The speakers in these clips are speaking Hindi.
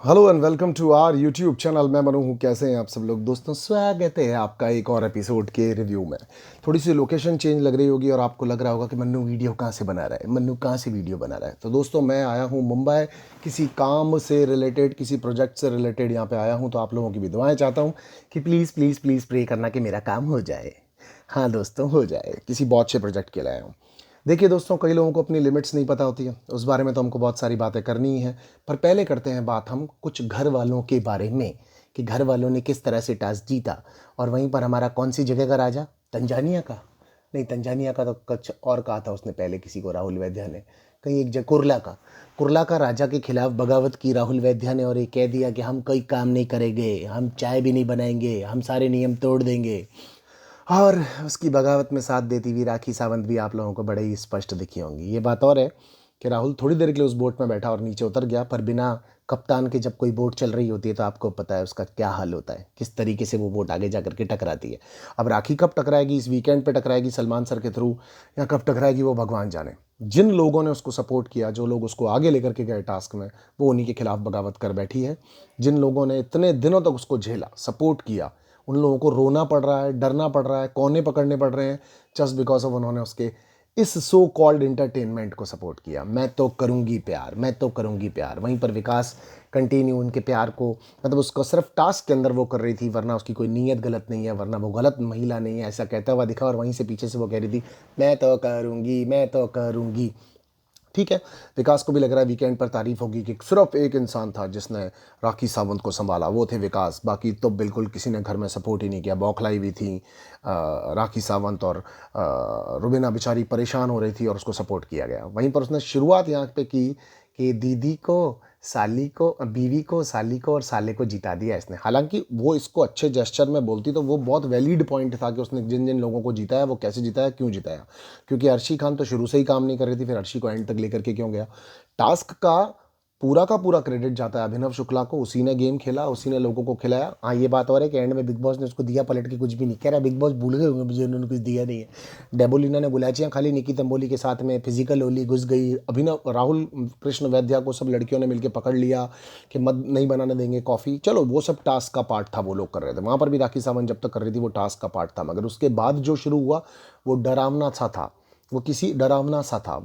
Hello and welcome to our YouTube channel. मैं मनु हूँ। कैसे हैं आप सब लोग? दोस्तों, स्वागत है आपका एक और एपिसोड के रिव्यू में। थोड़ी सी लोकेशन चेंज लग रही होगी और आपको लग रहा होगा कि मन्नू वीडियो कहाँ से बना रहा है, मन्नू कहाँ से वीडियो बना रहा है। तो दोस्तों, मैं आया हूँ मुंबई, किसी काम से रिलेटेड, किसी प्रोजेक्ट से रिलेटेड यहाँ पे आया हूँ। तो आप लोगों की भी दुआएं चाहता हूँ कि प्लीज़ प्लीज़ प्लीज़ प्रे करना कि मेरा काम हो जाए। हाँ दोस्तों, हो जाए। किसी बहुत अच्छे प्रोजेक्ट के लिए आया हूँ। देखिए दोस्तों, कई लोगों को अपनी लिमिट्स नहीं पता होती है, उस बारे में तो हमको बहुत सारी बातें करनी ही है। पर पहले करते हैं बात हम कुछ घर वालों के बारे में, कि घर वालों ने किस तरह से टास्क जीता। और वहीं पर हमारा कौन सी जगह का राजा, तंजानिया का नहीं, तंजानिया का तो कुछ और कहा था उसने पहले किसी को, राहुल वैद्या ने। कहीं एक जगह कुरला का राजा के खिलाफ बगावत की राहुल वैद्या ने, और ये कह दिया कि हम कोई काम नहीं करेंगे, हम चाय भी नहीं बनाएंगे, हम सारे नियम तोड़ देंगे। और उसकी बगावत में साथ देती हुई राखी सावंत भी आप लोगों को बड़े ही स्पष्ट दिखी होंगी। ये बात और है कि राहुल थोड़ी देर के लिए उस बोट में बैठा और नीचे उतर गया, पर बिना कप्तान के जब कोई बोट चल रही होती है तो आपको पता है उसका क्या हाल होता है, किस तरीके से वो बोट आगे जा करके टकराती है। अब राखी कब टकराएगी, इस वीकेंड पे टकराएगी सलमान सर के थ्रू, या कब टकराएगी वो भगवान जाने। जिन लोगों ने उसको सपोर्ट किया, जो लोग उसको आगे लेकर के गए टास्क में, वो उन्हीं के खिलाफ बगावत कर बैठी है। जिन लोगों ने इतने दिनों तक उसको झेला, सपोर्ट किया, उन लोगों को रोना पड़ रहा है, डरना पड़ रहा है, कोने पकड़ने पड़ रहे हैं, जस्ट बिकॉज ऑफ उन्होंने उसके इस सो कॉल्ड इंटरटेनमेंट को सपोर्ट किया। मैं तो करूंगी प्यार, मैं तो करूंगी प्यार। वहीं पर विकास कंटिन्यू उनके प्यार को, मतलब उसको सिर्फ टास्क के अंदर वो कर रही थी, वरना उसकी कोई नीयत गलत नहीं है, वरना वो गलत महिला नहीं है, ऐसा कहता हुआ दिखा। और वहीं से पीछे से वो कह रही थी, मैं तो करूंगी, मैं तो करूंगी। ठीक है, विकास को भी लग रहा है वीकेंड पर तारीफ होगी कि सिर्फ एक इंसान था जिसने राखी सावंत को संभाला, वो थे विकास। बाकी तो बिल्कुल किसी ने घर में सपोर्ट ही नहीं किया, बौखलाई हुई थी राखी सावंत। और रुबीना बेचारी परेशान हो रही थी और उसको सपोर्ट किया गया। वहीं पर उसने शुरुआत यहाँ पे की कि दीदी को, साली को, बीवी को, साली को और साले को जिता दिया इसने। हालांकि वो इसको अच्छे जेस्चर में बोलती तो वो बहुत वैलिड पॉइंट था कि उसने जिन जिन लोगों को जिताया, वो कैसे जिताया, क्यों जिताया। क्योंकि अर्शी खान तो शुरू से ही काम नहीं कर रही थी, फिर अर्शी को एंड तक लेकर के क्यों गया। टास्क का पूरा क्रेडिट जाता है अभिनव शुक्ला को। उसी ने गेम खेला, उसी ने लोगों को खिलाया। हाँ, ये बात और है कि एंड में बिग बॉस ने उसको दिया पलट के कुछ भी नहीं कह रहा। बिग बॉस भूल गए होंगे मुझे, उन्होंने कुछ दिया नहीं है। डेबोलिना ने बुलाचियाँ खाली निकी तंबोली के साथ में, फिजिकल होली घुस गई। अभिनव राहुल कृष्ण वैद्या को सब लड़कियों ने मिलकर पकड़ लिया कि मत नहीं बनाने देंगे कॉफ़ी। चलो, वो सब टास्क का पार्ट था, वो लोग कर रहे थे। वहाँ पर भी राखी सावंत जब तक कर रही थी वो टास्क का पार्ट था। मगर उसके बाद जो शुरू हुआ वो डरावना सा था, वो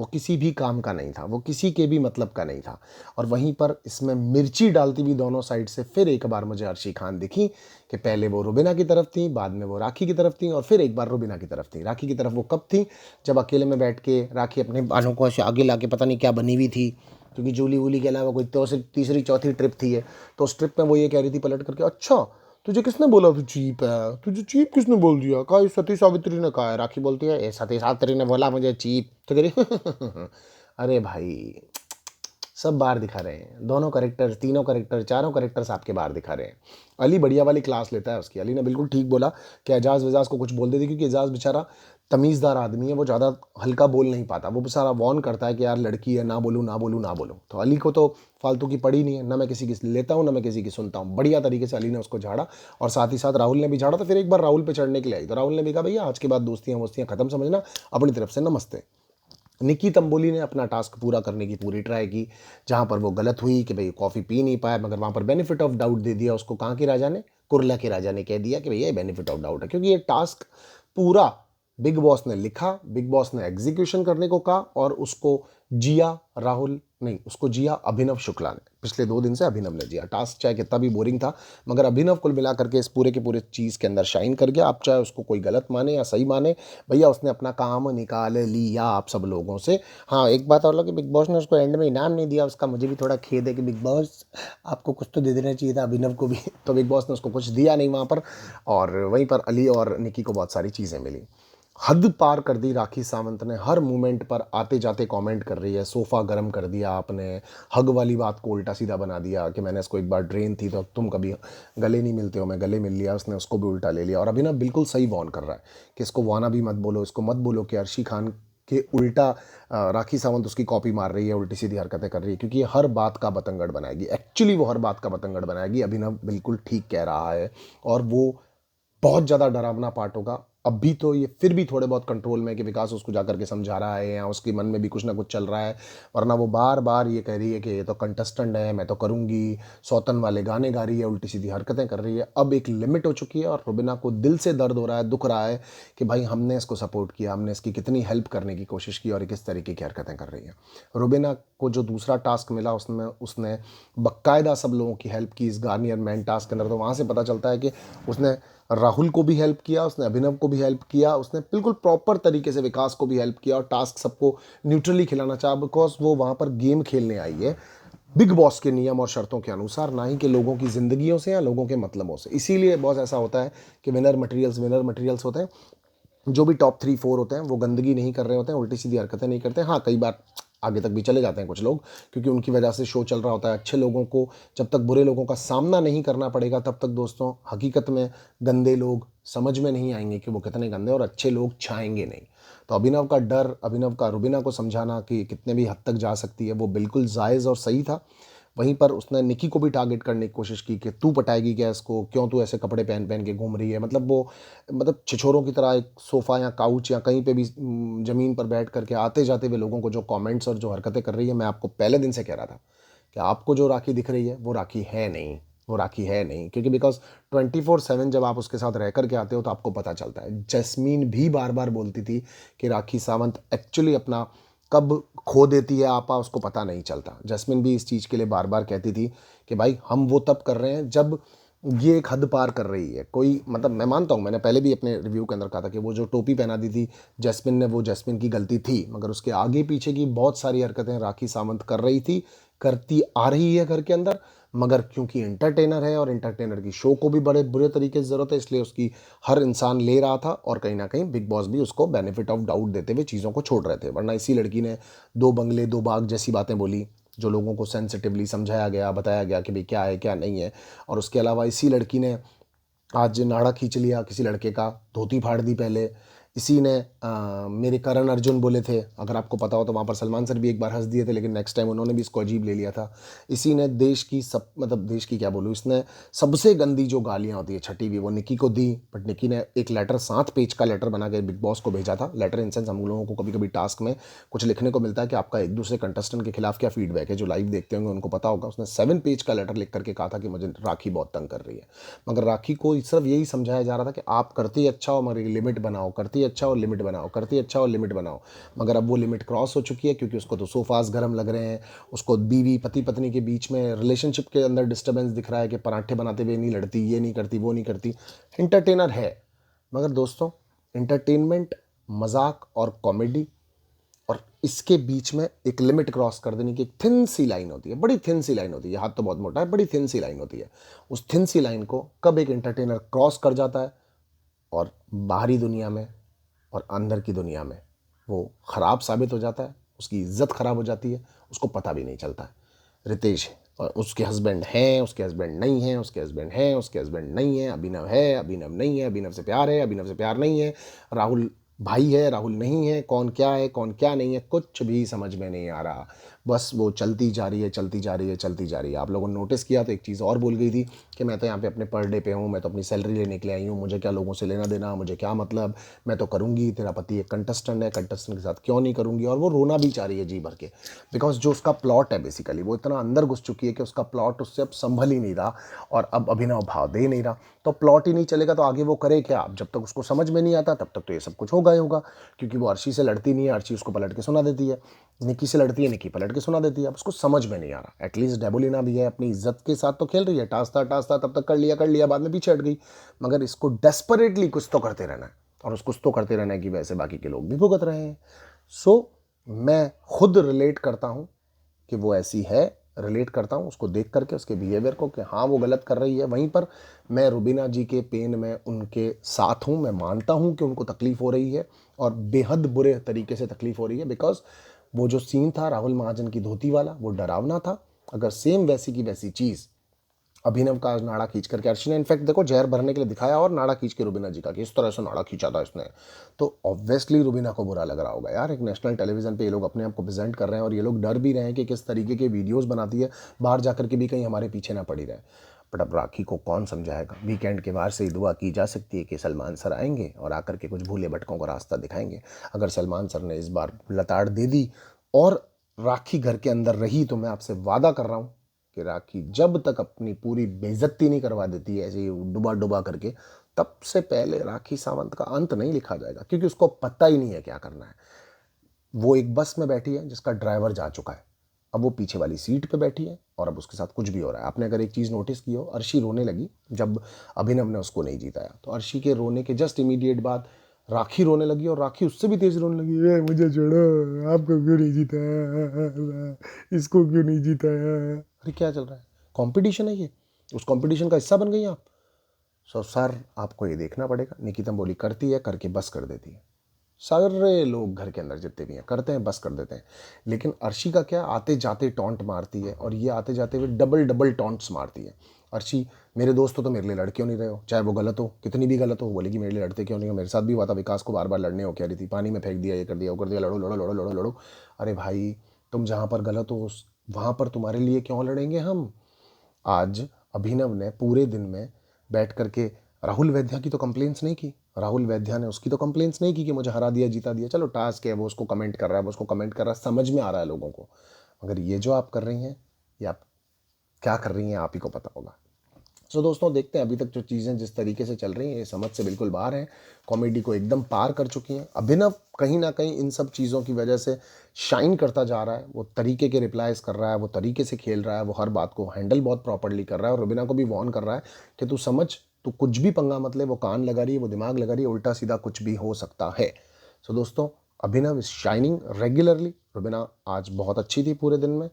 किसी भी काम का नहीं था, वो किसी के भी मतलब का नहीं था। और वहीं पर इसमें मिर्ची डालती हुई दोनों साइड से फिर एक बार मुझे अर्शी खान दिखी, कि पहले वो रुबीना की तरफ थी, बाद में वो राखी की तरफ थी, और फिर एक बार रुबीना की तरफ थी। राखी की तरफ वो कब थी? जब अकेले में बैठ के राखी अपने बालों को ऐसे आगे ला के पता नहीं क्या बनी हुई थी, क्योंकि जूली वूली के अलावा कोई तो सिर्फ तीसरी चौथी ट्रिप थी है। तो उस ट्रिप में वो ये कह रही थी पलट करके, अच्छा तुझे किसने बोला तू चीप है, तुझे चीप किसने बोल दिया? कहा सती सावित्री ने कहा है। राखी बोलती है, ए सती सावित्री ने बोला मुझे चीप। तो कह रही अरे भाई, सब बाहर दिखा रहे हैं, दोनों करेक्टर, तीनों करेक्टर, चारों करेक्टर्स आपके बाहर दिखा रहे हैं। अली बढ़िया वाली क्लास लेता है उसकी। अली ने बिल्कुल ठीक बोला कि एजाज वजाज को कुछ बोल देती, क्योंकि एजाज बेचारा तमीज़दार आदमी है, वो ज़्यादा हल्का बोल नहीं पाता। वो बेचारा वॉर्न करता है कि यार लड़की है, ना बोलूँ ना बोलूँ ना बोलूँ। तो अली को तो फालतू की पड़ी नहीं है, ना मैं किसी की लेता हूँ ना मैं किसी की सुनता हूँ। बढ़िया तरीके से अली ने उसको झाड़ा, और साथ ही साथ राहुल ने भी झाड़ा। तो फिर एक बार राहुल पे चढ़ने के लिए आई, तो राहुल ने भी कहा, भैया आज के बाद दोस्तियाँ वोस्तियाँ खत्म समझना, अपनी तरफ से नमस्ते। निकी तंबोली ने अपना टास्क पूरा करने की पूरी ट्राई की। जहाँ पर वो गलत हुई कि भाई कॉफ़ी पी नहीं पाया, मगर वहाँ पर बेनिफिट ऑफ डाउट दे दिया उसको। कहाँ के राजा ने? कुरला के राजा ने कह दिया कि भैया ये बेनिफिट ऑफ डाउट है, क्योंकि ये टास्क पूरा बिग बॉस ने लिखा, बिग बॉस ने एग्जीक्यूशन करने को कहा, और उसको जिया राहुल नहीं, उसको जिया अभिनव शुक्ला ने। पिछले 2 दिन से अभिनव ने जिया टास्क। चाहे कितना भी बोरिंग था, मगर अभिनव कुल मिला करके इस पूरे के पूरे चीज़ के अंदर शाइन कर गया। आप चाहे उसको कोई गलत माने या सही माने, भैया उसने अपना काम निकाल लिया आप सब लोगों से। हाँ, एक बात और लगी, बिग बॉस ने उसको एंड में इनाम नहीं दिया, उसका मुझे भी थोड़ा खेद है कि बिग बॉस आपको कुछ तो दे देना चाहिए था अभिनव को भी। तो बिग बॉस ने उसको कुछ दिया नहीं वहाँ पर। और वहीं पर अली और निकी को बहुत सारी चीज़ें मिली। हद पार कर दी राखी सावंत ने, हर मोमेंट पर आते जाते कमेंट कर रही है, सोफ़ा गर्म कर दिया आपने, हग वाली बात को उल्टा सीधा बना दिया कि मैंने इसको एक बार ड्रेन थी तो तुम कभी गले नहीं मिलते हो, मैं गले मिल लिया। उसने उसको भी उल्टा ले लिया। और अभी ना बिल्कुल सही वॉर्न कर रहा है कि इसको वाना भी मत बोलो, इसको मत बोलो कि अर्शी खान के उल्टा राखी सावंत उसकी कॉपी मार रही है, उल्टी सीधी हरकतें कर रही है, क्योंकि ये हर बात का बतंगड़ बनाएगी। एक्चुअली वो हर बात का बतंगड़ बनाएगी। अभिनव बिल्कुल ठीक कह रहा है, और वो बहुत ज़्यादा डरावना पार्ट होगा। अभी तो ये फिर भी थोड़े बहुत कंट्रोल में है कि विकास उसको जा करके समझा रहा है या उसके मन में भी कुछ ना कुछ चल रहा है, वरना वो बार बार ये कह रही है कि ये तो कंटेस्टेंट है, मैं तो करूँगी, सौतन वाले गाने गा रही है, उल्टी सीधी हरकतें कर रही है। अब एक लिमिट हो चुकी है और रुबीना को दिल से दर्द हो रहा है, दुख रहा है कि भाई हमने इसको सपोर्ट किया, हमने इसकी कितनी हेल्प करने की कोशिश की और ये किस तरीके की हरकतें कर रही है। रुबीना को जो दूसरा टास्क मिला उसमें उसने बाकायदा सब लोगों की हेल्प की इस गार्नियर मैन टास्क के अंदर, तो वहाँ से पता चलता है कि उसने राहुल को भी हेल्प किया, उसने अभिनव को भी हेल्प किया, उसने बिल्कुल प्रॉपर तरीके से विकास को भी हेल्प किया और टास्क सबको न्यूट्रली खिलाना चाहा, बिकॉज वो वहाँ पर गेम खेलने आई है बिग बॉस के नियम और शर्तों के अनुसार, ना ही कि लोगों की ज़िंदगियों से या लोगों के मतलबों से। इसीलिए बहुत ऐसा होता है कि विनर मटेरियल्स होते हैं, जो भी टॉप 3-4 होते हैं वो गंदगी नहीं कर रहे होते हैं, उल्टी सीधी हरकतें नहीं करते हैं। हाँ, कई बार आगे तक भी चले जाते हैं कुछ लोग, क्योंकि उनकी वजह से शो चल रहा होता है। अच्छे लोगों को जब तक बुरे लोगों का सामना नहीं करना पड़ेगा तब तक दोस्तों हकीकत में गंदे लोग समझ में नहीं आएंगे कि वो कितने गंदे, और अच्छे लोग छाएंगे नहीं। तो अभिनव का डर, अभिनव का रुबीना को समझाना कि कितने भी हद तक जा सकती है, वो बिल्कुल जायज़ और सही था। वहीं पर उसने निकी को भी टारगेट करने की कोशिश की कि तू पटाएगी क्या इसको, क्यों तू ऐसे कपड़े पहन पहन के घूम रही है, मतलब वो मतलब छिछोरों की तरह एक सोफ़ा या काउच या कहीं पे भी ज़मीन पर बैठ करके आते जाते हुए लोगों को जो कमेंट्स और जो हरकतें कर रही है। मैं आपको पहले दिन से कह रहा था कि आपको जो राखी दिख रही है वो राखी है नहीं, वो राखी है नहीं, क्योंकि बिकॉज 24/7 जब आप उसके साथ रह करके आते हो तो आपको पता चलता है। जैस्मीन भी बार बार बोलती थी कि राखी सावंत एक्चुअली अपना कब खो देती है आपा उसको पता नहीं चलता। जैस्मिन भी इस चीज़ के लिए बार बार कहती थी कि भाई हम वो तब कर रहे हैं जब ये एक हद पार कर रही है कोई, मतलब मैं मानता हूँ, मैंने पहले भी अपने रिव्यू के अंदर कहा था कि वो जो टोपी पहना दी थी जैस्मिन ने, वो जैस्मिन की गलती थी, मगर उसके आगे पीछे की बहुत सारी हरकतें राखी सावंत कर रही थी, करती आ रही है घर के अंदर। मगर क्योंकि एंटरटेनर है और एंटरटेनर की शो को भी बड़े बुरे तरीके से ज़रूरत है, इसलिए उसकी हर इंसान ले रहा था और कहीं ना कहीं बिग बॉस भी उसको बेनिफिट ऑफ डाउट देते हुए चीज़ों को छोड़ रहे थे। वरना इसी लड़की ने 2 बंगले 2 बाग जैसी बातें बोली, जो लोगों को सेंसिटिवली समझाया गया, बताया गया कि भाई क्या है क्या नहीं है। और उसके अलावा इसी लड़की ने आज नाड़ा खींच लिया किसी लड़के का, धोती फाड़ दी पहले। इसी ने मेरे करण अर्जुन बोले थे, अगर आपको पता हो तो वहाँ पर सलमान सर भी एक बार हंस दिए थे, लेकिन नेक्स्ट टाइम उन्होंने भी इसको अजीब ले लिया था। इसी ने देश की सब, मतलब देश की क्या बोलूँ, इसने सबसे गंदी जो गालियाँ होती है छठी भी, वो निकी को दी। बट निकी ने एक लेटर 7 पेज का लेटर बना के बिग बॉस को भेजा था। लेटर इन सेंस, हम लोगों को कभी कभी टास्क में कुछ लिखने को मिलता है कि आपका एक दूसरे कंटेस्टेंट के खिलाफ क्या फीडबैक है, जो लाइव देखते होंगे उनको पता होगा। उसने 7 पेज का लेटर लिख करके कहा था कि मुझे राखी बहुत तंग कर रही है। मगर राखी को सिर्फ यही समझाया जा रहा था कि आप करती अच्छा हो मगर लिमिट बनाओ, करती अच्छा हो लिमिट बनाओ, करती अच्छा हो लिमिट बनाओ। मगर अब वो लिमिट क्रॉस हो चुकी है, क्योंकि उसको तो सोफास गर्म लग रहे हैं, उसको बीवी पति पत्नी के बीच में रिलेशनशिप के अंदर डिस्टर्बेंस दिख रहा है कि पराठे बनाते हुए नहीं लड़ती, ये नहीं करती, वो नहीं करती। एंटरटेनर है, मगर दोस्तों एंटरटेनमेंट, मजाक और कॉमेडी और इसके बीच में एक लिमिट क्रॉस कर देने की एक थिन सी लाइन होती है, बड़ी थिन सी लाइन होती है। हाथ तो बहुत मोटा है, बड़ी थिन सी लाइन होती है। उस थिन सी लाइन को कब एक एंटरटेनर क्रॉस कर जाता है और बाहरी दुनिया में और अंदर की दुनिया में वो ख़राब साबित हो जाता है, उसकी इज्जत ख़राब हो जाती है, उसको पता भी नहीं चलता है। रितेश और उसके हस्बैंड हैं, उसके हस्बैंड नहीं हैं, उसके हस्बैंड हैं, उसके हस्बैंड नहीं हैं, अभिनव है, अभिनव नहीं है, अभिनव से प्यार है, अभिनव से प्यार नहीं है, राहुल भाई है, राहुल नहीं है, कौन क्या है कौन क्या नहीं है, कुछ भी समझ में नहीं आ रहा। बस वो चलती जा रही है, चलती जा रही है, चलती जा रही है। आप लोगों ने नोटिस किया तो एक चीज़ और बोल गई थी कि मैं तो यहाँ पे अपने पर डे पे हूँ, मैं तो अपनी सैलरी लेने के लिए आई हूँ, मुझे क्या लोगों से लेना देना, मुझे क्या मतलब, मैं तो करूँगी, तेरा पति एक कंटेस्टेंट है, कंटेस्टेंट के साथ क्यों नहीं करूँगी। और वो रोना भी चाह रही है जी भर के, बिकॉज जो उसका प्लॉट है बेसिकली वो इतना अंदर घुस चुकी है कि उसका प्लॉट उससे अब संभल ही नहीं रहा और अब अभिनव भाव दे नहीं रहा। तो प्लॉट ही नहीं चलेगा तो आगे वो करे क्या। अब जब तक उसको समझ में नहीं आता तब तक तो ये सब कुछ होगा ही होगा, क्योंकि वो अर्शी से लड़ती नहीं है, अर्शी उसको पलट के सुना देती है, निकी से लड़ती है, निकी पलट के सुना देती है। अब उसको समझ में नहीं आ रहा। एटलीस्ट डेबोलिना भी है, अपनी इज्जत के साथ तो खेल रही है, टास्ता टास्ता तब तक कर लिया, बाद में पीछे हट गई। मगर इसको डेस्परेटली कुछ तो करते रहना है, और उसको कुछ तो करते रहना है कि वैसे बाकी के लोग भी भुगत रहे हैं। सो मैं खुद रिलेट करता हूँ कि वो ऐसी है, रिलेट करता हूँ उसको देख करके, उसके बिहेवियर को, कि हाँ वो गलत कर रही है। वहीं पर मैं रुबीना जी के पेन में उनके साथ हूँ। मैं मानता हूँ कि उनको तकलीफ़ हो रही है और बेहद बुरे तरीके से तकलीफ़ हो रही है, बिकॉज वो जो सीन था राहुल महाजन की धोती वाला वो डरावना था। अगर सेम वैसी की वैसी चीज़ अभिनव का नाड़ा खींच करके, अर्शी ने इनफैक्ट देखो जहर भरने के लिए दिखाया और नाड़ा खींच के रुबीना जी का कि इस तरह से नाड़ा खींचा था इसने, तो ऑब्वियसली रुबीना को बुरा लग रहा होगा। यार एक नेशनल टेलीविजन पे ये लोग अपने आप को प्रेजेंट कर रहे हैं और ये लोग डर भी रहे हैं कि किस तरीके के वीडियोस बनाती है, बाहर जाकर के भी कहीं हमारे पीछे ना पड़ी रहे। बट अब राखी को कौन समझाएगा। वीकेंड के बाहर से ही दुआ की जा सकती है कि सलमान सर आएंगे और आकर के कुछ भूले भटकों को रास्ता दिखाएंगे। अगर सलमान सर ने इस बार लताड़ दे दी और राखी घर के अंदर रही तो मैं आपसे वादा कर रहा हूँ कि राखी जब तक अपनी पूरी बेइज्जती नहीं करवा देती है ऐसे ही डुबा डुबा करके, तब से पहले राखी सावंत का अंत नहीं लिखा जाएगा, क्योंकि उसको पता ही नहीं है क्या करना है। वो एक बस में बैठी है जिसका ड्राइवर जा चुका है, अब वो पीछे वाली सीट पे बैठी है और अब उसके साथ कुछ भी हो रहा है। आपने अगर एक चीज़ नोटिस की हो, अर्शी रोने लगी जब अभिनव ने उसको नहीं जीताया, तो अर्शी के रोने के जस्ट इमीडिएट बाद राखी रोने लगी और राखी उससे भी तेज रोने लगी, ए मुझे छोड़ो, आपको क्यों नहीं जीताया, इसको क्यों नहीं जीताया। अरे क्या चल रहा है, कंपटीशन है ये, उस कंपटीशन का हिस्सा बन गई आप। सर आपको ये देखना पड़ेगा। निकिता बोली करती है, करके बस कर देती है। सारे लोग घर के अंदर जितने भी हैं करते हैं, बस कर देते हैं। लेकिन अर्शी का क्या, आते जाते टॉन्ट मारती है और ये आते जाते हुए डबल डबल टॉन्ट्स मारती है। अर्शी, मेरे दोस्त हो तो मेरे लिए लड़ क्यों नहीं रहे हो, चाहे वो गलत हो, कितनी भी गलत हो, बोलेगी मेरे लिए लड़ते क्यों नहीं हो। मेरे साथ भी हुआ था, विकास को बार बार लड़ने हो कह रही थी, पानी में फेंक दिया, ये कर दिया, वो कर दिया, लड़ो लड़ो लड़ो लड़ो लड़ो। अरे भाई, तुम जहाँ पर गलत हो वहाँ पर तुम्हारे लिए क्यों लड़ेंगे हम। आज अभिनव ने पूरे दिन में बैठ करके राहुल वैद्या की तो कंप्लेंट्स नहीं की, राहुल वैद्या ने उसकी तो कंप्लेंट्स नहीं की कि मुझे हरा दिया, जीता दिया। चलो टास्क है, वो उसको कमेंट कर रहा है, वो उसको कमेंट कर रहा है, समझ में आ रहा है लोगों को। मगर ये जो आप कर रही हैं, ये आप क्या कर रही हैं आप ही को पता होगा। सो दोस्तों, देखते हैं अभी तक जो चीज़ें जिस तरीके से चल रही हैं ये समझ से बिल्कुल बाहर हैं, कॉमेडी को एकदम पार कर चुकी हैं। अभिनव कहीं ना कहीं इन सब चीज़ों की वजह से शाइन करता जा रहा है, वो तरीके के रिप्लाईज कर रहा है, वो तरीके से खेल रहा है, वो हर बात को हैंडल बहुत प्रॉपरली कर रहा है और रुबीना को भी वॉर्न कर रहा है कि तू समझ, तू कुछ भी पंगा मत ले, वो कान लगा रही है, वो दिमाग लगा रही है, उल्टा सीधा कुछ भी हो सकता है। सो दोस्तों, अभिनव इज शाइनिंग रेगुलरली। रुबीना आज बहुत अच्छी थी पूरे दिन में,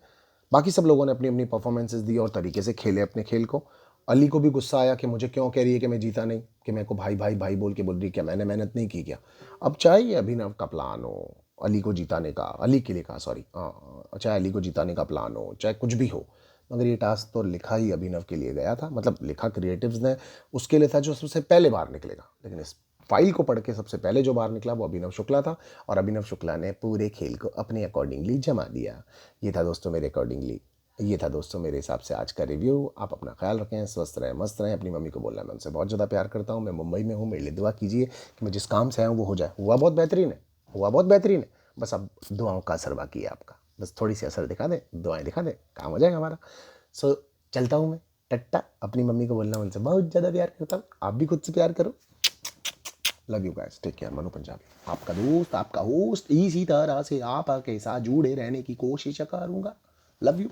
बाकी सब लोगों ने अपनी अपनी परफॉर्मेंसेस दी और तरीके से खेले अपने खेल को। अली को भी गुस्सा आया कि मुझे क्यों कह रही है कि मैं जीता नहीं, कि मेरे को भाई भाई भाई बोल के बोल रही है, क्या मैंने मेहनत नहीं की क्या। अब चाहे ये अभिनव का प्लान हो अली को जिताने का, अली के लिए कहा सॉरी, चाहे अली को जिताने का प्लान हो, चाहे कुछ भी हो, मगर ये टास्क तो लिखा ही अभिनव के लिए गया था, मतलब लिखा क्रिएटिव्स ने उसके लिए था जो सबसे पहले बाहर निकलेगा। लेकिन इस फाइल को पढ़ के सबसे पहले जो बाहर निकला वो अभिनव शुक्ला था और अभिनव शुक्ला ने पूरे खेल को अपने अकॉर्डिंगली जमा दिया। ये था दोस्तों मेरे अकॉर्डिंगली, ये था दोस्तों मेरे हिसाब से आज का रिव्यू। आप अपना ख्याल रखें, स्वस्थ रहें, मस्त रहें। अपनी मम्मी को बोलना मैं उनसे बहुत ज़्यादा प्यार करता हूँ। मैं मुंबई में हूँ, मेरे लिए दुआ कीजिए कि मैं जिस काम से आया हूँ वो हो जाए। हुआ बहुत बेहतरीन है, हुआ बहुत बेहतरीन है, बस अब दुआओं का असर बाकी है आपका। बस थोड़ी सी असर दिखा दें, दुआएं दिखा दें, काम हो जाएगा हमारा। सो चलता हूँ मैं, टट्टा। अपनी मम्मी को बोलना उनसे बहुत ज़्यादा प्यार करता हूँ, आप भी खुद से प्यार करो। Love you guys, take care. Manu Punjabi आपका दोस्त, आपका होस्ट, इसी तरह से आपके साथ जुड़े रहने की कोशिश करूँगा। Love you.